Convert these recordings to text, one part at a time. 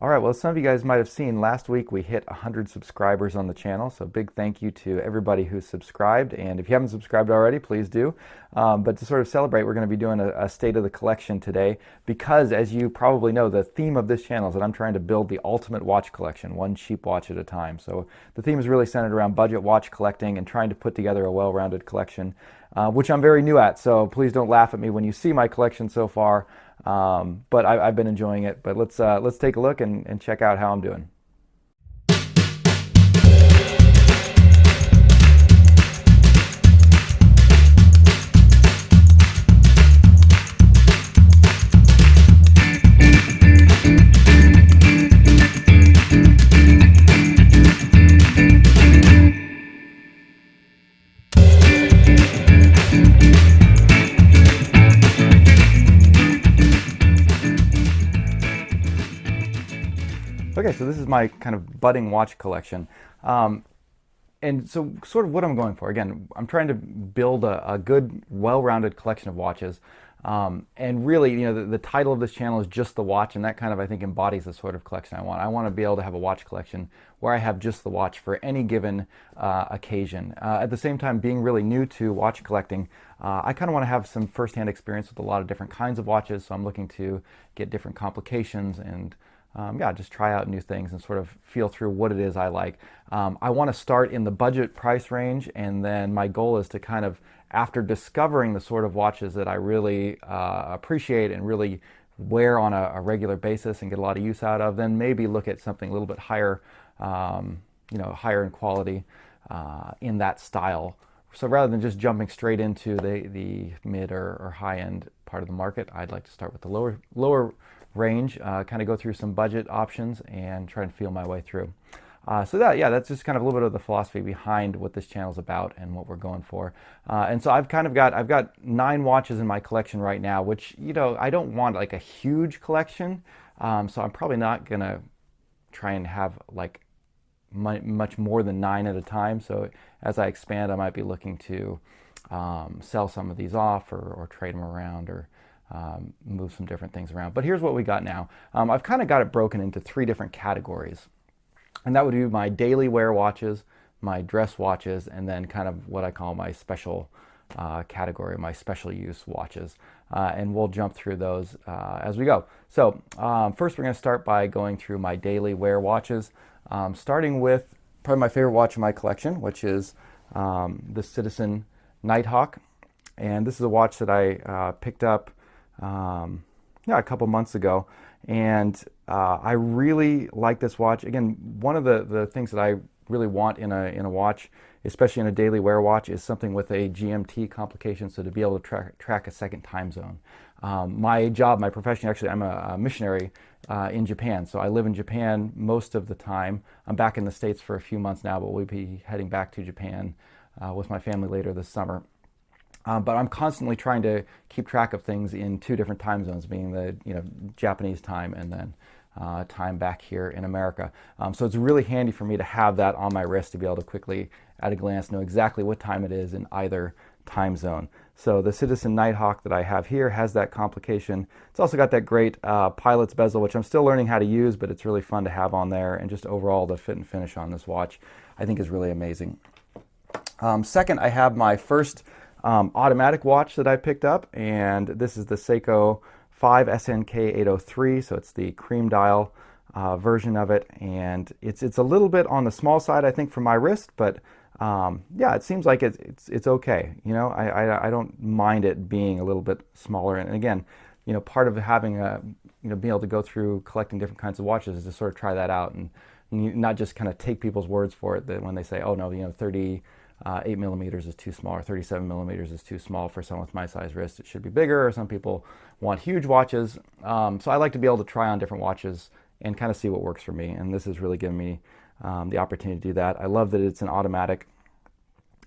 All right, well, some of you guys might have seen last week we hit 100 subscribers on the channel, so big thank you to everybody who's subscribed, and if you haven't subscribed already, please do. But to sort of celebrate, we're going to be doing a state of the collection today because, as you probably know, the theme of this channel is that I'm trying to build the ultimate watch collection, one cheap watch at a time. So the theme is really centered around budget watch collecting and trying to put together a well-rounded collection, which I'm very new at, so please don't laugh at me when you see my collection so far. But I've been enjoying it. But let's take a look and check out how I'm doing. Okay, so this is my kind of budding watch collection. And so sort of what I'm going for, again, I'm trying to build a good, well-rounded collection of watches. And really, you know, the title of this channel is Just the Watch, and that kind of, I think, embodies the sort of collection I want. I want to be able to have a watch collection where I have just the watch for any given occasion. At the same time, being really new to watch collecting, I kind of want to have some first-hand experience with a lot of different kinds of watches, so I'm looking to get different complications and yeah, just try out new things and sort of feel through what it is I like. I want to start in the budget price range, and then my goal is to kind of, after discovering the sort of watches that I really appreciate and really wear on a regular basis and get a lot of use out of, then maybe look at something a little bit higher, you know, higher in quality in that style. So rather than just jumping straight into the mid or high end part of the market, I'd like to start with the lower range, kind of go through some budget options and try and feel my way through. So that's just kind of a little bit of the philosophy behind what this channel is about and what we're going for. And so I've got 9 watches in my collection right now, which, you know, I don't want like a huge collection. So I'm probably not gonna try and have like much more than 9 at a time. So as I expand, I might be looking to sell some of these off or trade them around or move some different things around. But here's what we got now. I've kind of got it broken into 3 different categories. And that would be my daily wear watches, my dress watches, and then kind of what I call my special category, my special use watches. And we'll jump through those as we go. So first we're going to start by going through my daily wear watches, starting with probably my favorite watch in my collection, which is the Citizen Nighthawk. And this is a watch that I picked up a couple months ago, and I really like this watch. Again, one of the things that I really want in a watch, especially in a daily wear watch, is something with a GMT complication, so to be able to track a second time zone. My job, my profession, actually, I'm a missionary in Japan, so I live in Japan most of the time. I'm back in the States for a few months now, but we'll be heading back to Japan with my family later this summer. But I'm constantly trying to keep track of things in 2 different time zones, being the Japanese time and then time back here in America. So it's really handy for me to have that on my wrist to be able to quickly, at a glance, know exactly what time it is in either time zone. So the Citizen Nighthawk that I have here has that complication. It's also got that great pilot's bezel, which I'm still learning how to use, but it's really fun to have on there. And just overall, the fit and finish on this watch, I think, is really amazing. Second, I have my first automatic watch that I picked up, and this is the Seiko 5 SNK 803, so it's the cream dial version of it, and it's a little bit on the small side, I think, for my wrist, but yeah, it seems like it's okay. You know, I don't mind it being a little bit smaller, and again, you know, part of having being able to go through collecting different kinds of watches is to sort of try that out and not just kind of take people's words for it, that when they say, oh no, you know, 38 millimeters is too small, or 37 millimeters is too small for someone with my size wrist. It should be bigger, or some people want huge watches. So I like to be able to try on different watches and kind of see what works for me. And this has really given me the opportunity to do that. I love that it's an automatic.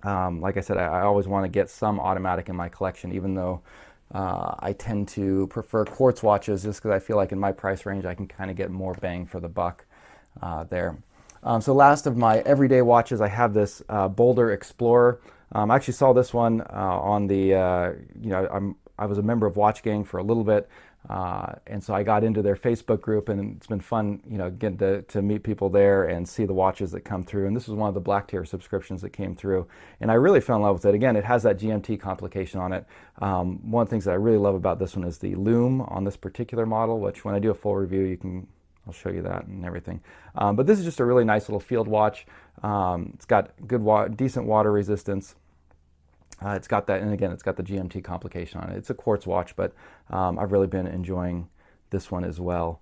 Like I said, I always want to get some automatic in my collection, even though I tend to prefer quartz watches just because I feel like in my price range I can kind of get more bang for the buck there. So last of my everyday watches, I have this Boulder Explorer. I actually saw this one on the, I was a member of Watch Gang for a little bit. And so I got into their Facebook group, and it's been fun, getting to meet people there and see the watches that come through. And this was one of the black tier subscriptions that came through, and I really fell in love with it. Again, it has that GMT complication on it. One of the things that I really love about this one is the lume on this particular model, which when I do a full review, I'll show you that and everything. But this is just a really nice little field watch. It's got decent water resistance. It's got that, and again, it's got the GMT complication on it. It's a quartz watch, but I've really been enjoying this one as well.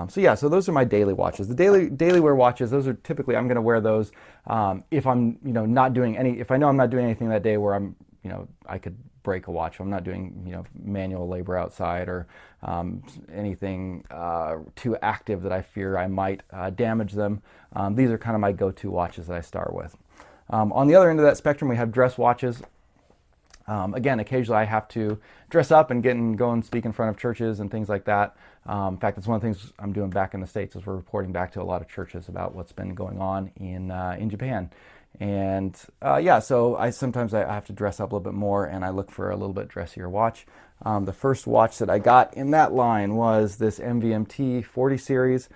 So those are my daily watches. The daily wear watches, those are typically, I'm going to wear those if I'm not doing if I know I'm not doing anything that day where I'm I could break a watch. I'm not doing manual labor outside or anything too active that I fear I might damage them. These are kind of my go-to watches that I start with. On the other end of that spectrum, we have dress watches. Again, occasionally I have to dress up and go and speak in front of churches and things like that. In fact, it's one of the things I'm doing back in the States is we're reporting back to a lot of churches about what's been going on in Japan. And so sometimes I have to dress up a little bit more, and I look for a little bit dressier watch. The first watch that I got in that line was this MVMT 40 series,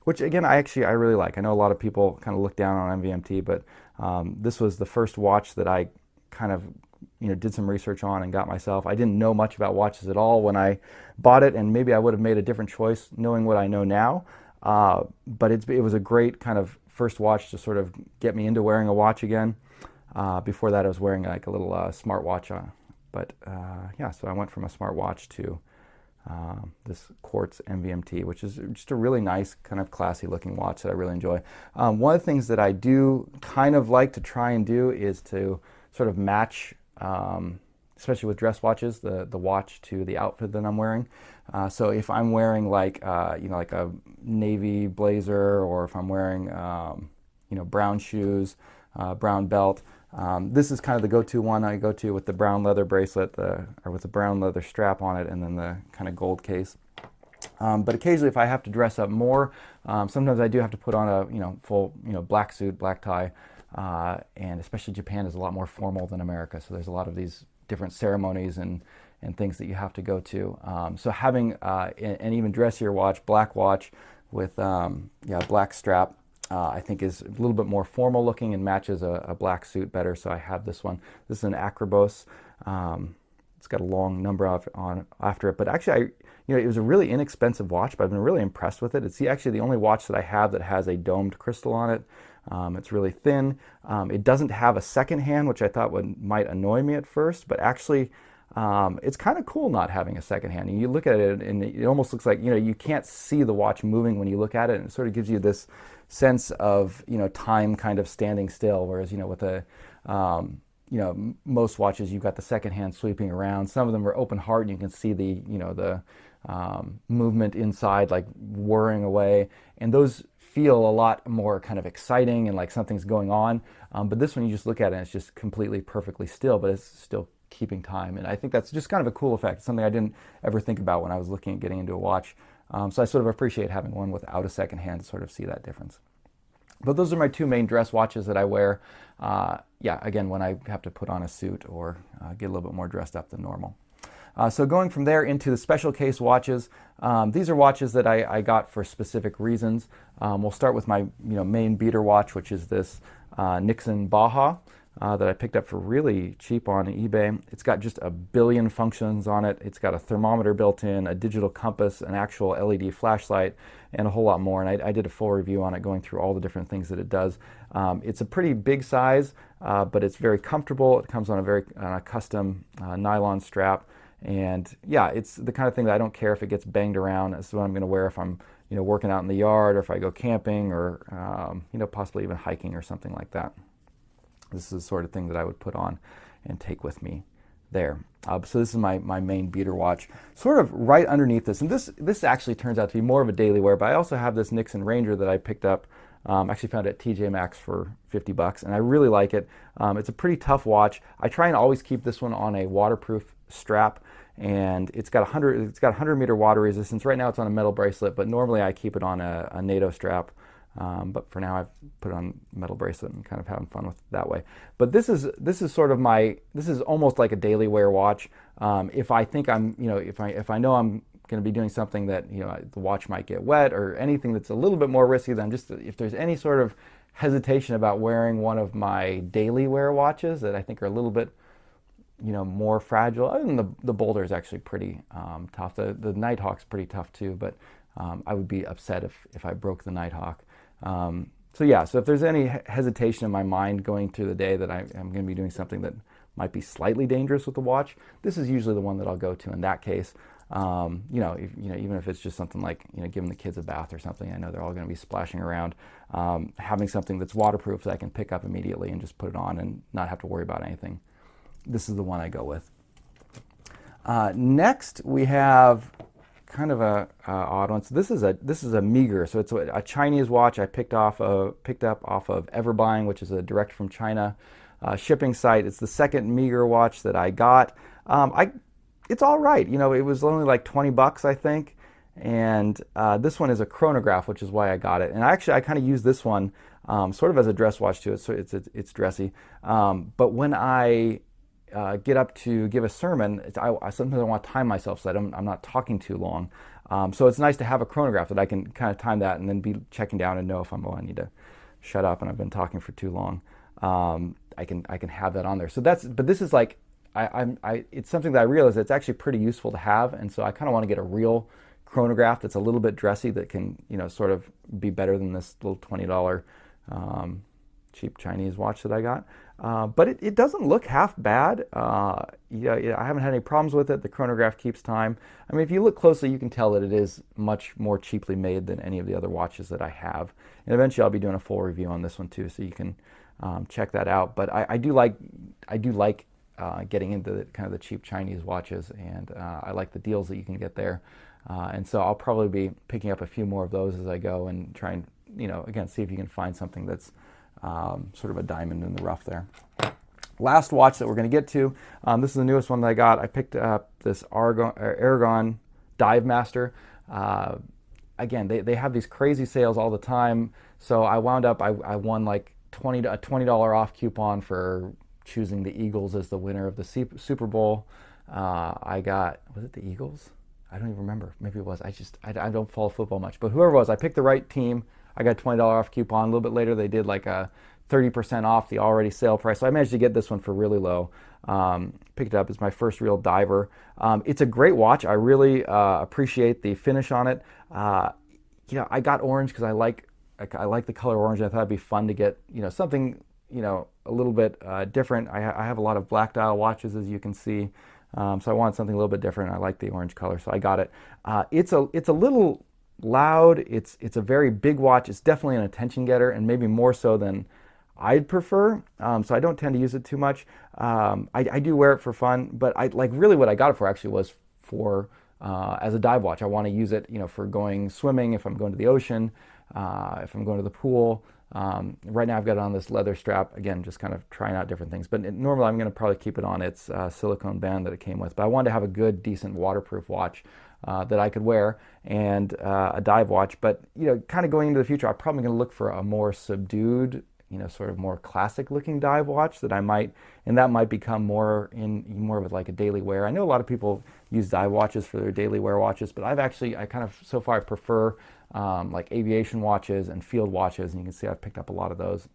which again I really like. I know a lot of people kind of look down on MVMT, but this was the first watch that I kind of did some research on and got myself. I didn't know much about watches at all when I bought it, and maybe I would have made a different choice knowing what I know now. But it was a great kind of first watch to sort of get me into wearing a watch again. Before that, I was wearing like a little smartwatch. So I went from a smartwatch to this quartz MVMT, which is just a really nice kind of classy looking watch that I really enjoy. One of the things that I do kind of like to try and do is to sort of match, especially with dress watches, the watch to the outfit that I'm wearing. So if I'm wearing like a navy blazer, or if I'm wearing brown shoes, brown belt, this is kind of the go-to one I go to with the brown leather bracelet, or with the brown leather strap on it, and then the kind of gold case. But occasionally, if I have to dress up more, sometimes I do have to put on a full black suit, black tie. And especially Japan is a lot more formal than America, so there's a lot of these different ceremonies and things that you have to go to. So having an even dressier black watch with black strap, I think is a little bit more formal looking and matches a black suit better. So I have this one. This is an Acrobos. It's got a long number on after it, but actually it was a really inexpensive watch, but I've been really impressed with it. It's actually the only watch that I have that has a domed crystal on it. It's really thin. It doesn't have a second hand, which I thought might annoy me at first, but actually it's kind of cool not having a second hand. And you look at it and it almost looks like, you can't see the watch moving when you look at it, and it sort of gives you this sense of, time kind of standing still, whereas, with most watches you've got the second hand sweeping around. Some of them are open heart and you can see the movement inside like whirring away, and those feel a lot more kind of exciting and like something's going on. But this one, you just look at it and it's just completely perfectly still, but it's still keeping time. And I think that's just kind of a cool effect. It's something I didn't ever think about when I was looking at getting into a watch. So I sort of appreciate having one without a second hand to sort of see that difference. But those are my two main dress watches that I wear. Again, when I have to put on a suit or get a little bit more dressed up than normal. So going from there into the special case watches, these are watches that I got for specific reasons. We'll start with my main beater watch, which is this Nixon Baja that I picked up for really cheap on eBay. It's got just a billion functions on it. It's got a thermometer built in, a digital compass, an actual LED flashlight, and a whole lot more. And I did a full review on it, going through all the different things that it does. It's a pretty big size, but it's very comfortable. It comes on a custom nylon strap. And it's the kind of thing that I don't care if it gets banged around. This is what I'm going to wear if I'm working out in the yard, or if I go camping, or possibly even hiking or something like that. This is the sort of thing that I would put on and take with me there. So this is my main beater watch. Sort of right underneath this, and this actually turns out to be more of a daily wear, but I also have this Nixon Ranger that I picked up, actually found it at TJ Maxx for $50, and I really like it. It's a pretty tough watch. I try and always keep this one on a waterproof strap, and it's got 100 meter water resistance. Right now it's on a metal bracelet, but normally I keep it on a NATO strap. But for now, I've put it on metal bracelet and kind of having fun with it that way. But this is sort of this is almost like a daily wear watch. If I think if I know I'm going to be doing something that the watch might get wet or anything that's a little bit more risky, than just if there's any sort of hesitation about wearing one of my daily wear watches that I think are a little bit more fragile. Other than the Boulder is actually pretty tough. The Nighthawk's pretty tough too, but I would be upset if I broke the Nighthawk. So if there's any hesitation in my mind going through the day that I'm going to be doing something that might be slightly dangerous with the watch, this is usually the one that I'll go to in that case. Even if it's just something like giving the kids a bath or something, I know they're all going to be splashing around. Having something that's waterproof that I can pick up immediately and just put it on and not have to worry about anything. This is the one I go with. Next, we have kind of a odd one. So this is a Meager. So it's a Chinese watch I picked up off of Everbuying, which is a direct from China shipping site. It's the second Meager watch that I got. It's all right. It was only like $20, I think. And this one is a chronograph, which is why I got it. And I kind of use this one sort of as a dress watch too. It's dressy. But when I get up to give a sermon, sometimes I want to time myself so that I'm not talking too long. So it's nice to have a chronograph that I can kind of time that and then be checking down and know if I need to shut up and I've been talking for too long. I can have that on there. So but this is like, it's something that I realize it's actually pretty useful to have, and so I kind of want to get a real chronograph that's a little bit dressy that can sort of be better than this little $20 cheap Chinese watch that I got. But it doesn't look half bad. I haven't had any problems with it. The chronograph keeps time. I mean, if you look closely, you can tell that it is much more cheaply made than any of the other watches that I have. And eventually, I'll be doing a full review on this one too, so you can check that out. But I do like getting into the cheap Chinese watches, and I like the deals that you can get there. And so I'll probably be picking up a few more of those as I go and try and again see if you can find something that's sort of a diamond in the rough there. Last watch that we're going to get to, this is the newest one that I got. I picked up this Aragon Dive Master. Again, they have these crazy sales all the time, so I wound up, I won like a $20 off coupon for choosing the Eagles as the winner of the Super Bowl. I got, was it the Eagles? I don't even remember. Maybe it was. I don't follow football much, but whoever it was, I picked the right team. I got a $20 off coupon. A little bit later, they did like a 30% off the already sale price. So I managed to get this one for really low. Picked it up. It's my first real diver. It's a great watch. I really appreciate the finish on it. I got orange because I like the color orange. I thought it'd be fun to get something a little bit different. I have a lot of black dial watches, as you can see. So I wanted something a little bit different. I like the orange color, so I got it. It's a little loud. It's a very big watch. It's definitely an attention getter, and maybe more so than I'd prefer. So I don't tend to use it too much. I do wear it for fun, but really what I got it for actually was for as a dive watch. I want to use it, for going swimming, if I'm going to the ocean, if I'm going to the pool. Right now I've got it on this leather strap, again, just kind of trying out different things. But normally I'm going to probably keep it on its silicone band that it came with. But I wanted to have a good, decent waterproof watch that I could wear, and a dive watch. But kind of going into the future, I'm probably going to look for a more subdued, sort of more classic looking dive watch that might become more of like a daily wear. I know a lot of people use dive watches for their daily wear watches, but I kind of so far prefer like aviation watches and field watches, and you can see I've picked up a lot of those.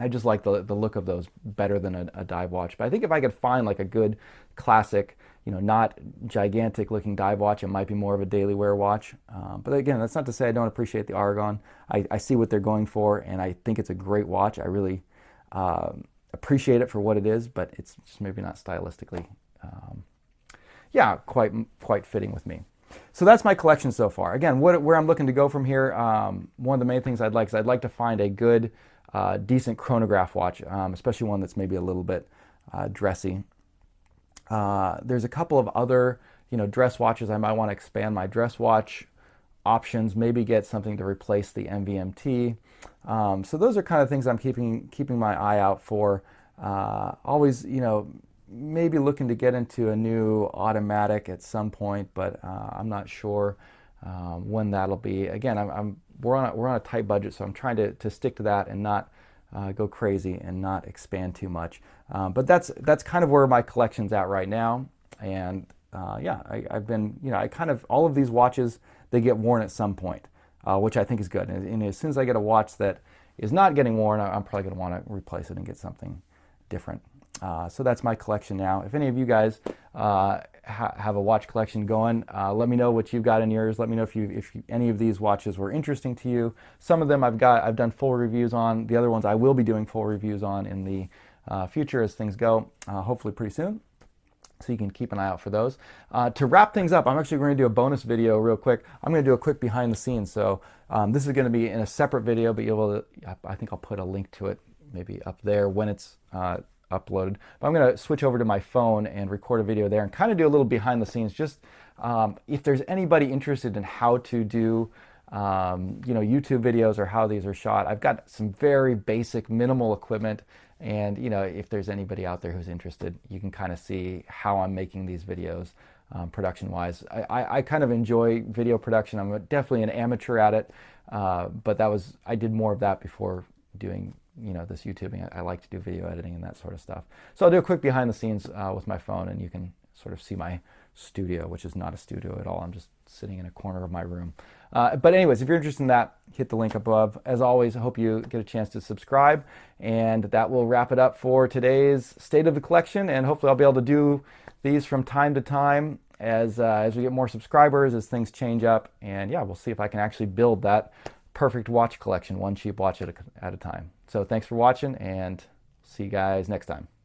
I just like the look of those better than a dive watch. But I think if I could find like a good classic, not gigantic looking dive watch, it might be more of a daily wear watch. But again, that's not to say I don't appreciate the Aragon. I see what they're going for, and I think it's a great watch. I really appreciate it for what it is, but it's just maybe not stylistically, quite fitting with me. So that's my collection so far. Again, where I'm looking to go from here, one of the main things I'd like to find a good, decent chronograph watch, especially one that's maybe a little bit dressy. There's a couple of other, dress watches. I might want to expand my dress watch options, maybe get something to replace the MVMT. So those are kind of things I'm keeping my eye out for. Always, maybe looking to get into a new automatic at some point, but I'm not sure when that'll be. Again, I'm we're on a tight budget, so I'm trying to stick to that and not go crazy and not expand too much. But that's kind of where my collection's at right now. And yeah, I've been, I kind of, all of these watches, they get worn at some point, which I think is good. And as soon as I get a watch that is not getting worn, I'm probably going to want to replace it and get something different. So that's my collection now. If any of you guys have a watch collection going, let me know what you've got in yours. Let me know if any of these watches were interesting to you. Some of them I've done full reviews on. The other ones I will be doing full reviews on in the future as things go, hopefully pretty soon. So you can keep an eye out for those. To wrap things up, I'm actually going to do a bonus video real quick. I'm going to do a quick behind the scenes. So this is going to be in a separate video, but I think I'll put a link to it maybe up there when it's uploaded. But I'm going to switch over to my phone and record a video there and kind of do a little behind the scenes. Just if there's anybody interested in how to do YouTube videos or how these are shot, I've got some very basic minimal equipment. And if there's anybody out there who's interested, you can kind of see how I'm making these videos production-wise. I kind of enjoy video production. I'm definitely an amateur at it, but I did more of that before doing this YouTubing. I like to do video editing and that sort of stuff. So I'll do a quick behind the scenes with my phone, and you can sort of see my studio, which is not a studio at all. I'm just sitting in a corner of my room. But anyways, if you're interested in that, hit the link above. As always, I hope you get a chance to subscribe, and that will wrap it up for today's State of the Collection. And hopefully I'll be able to do these from time to time as we get more subscribers, as things change up. And yeah, we'll see if I can actually build that perfect watch collection, one cheap watch at a time. So thanks for watching, and see you guys next time.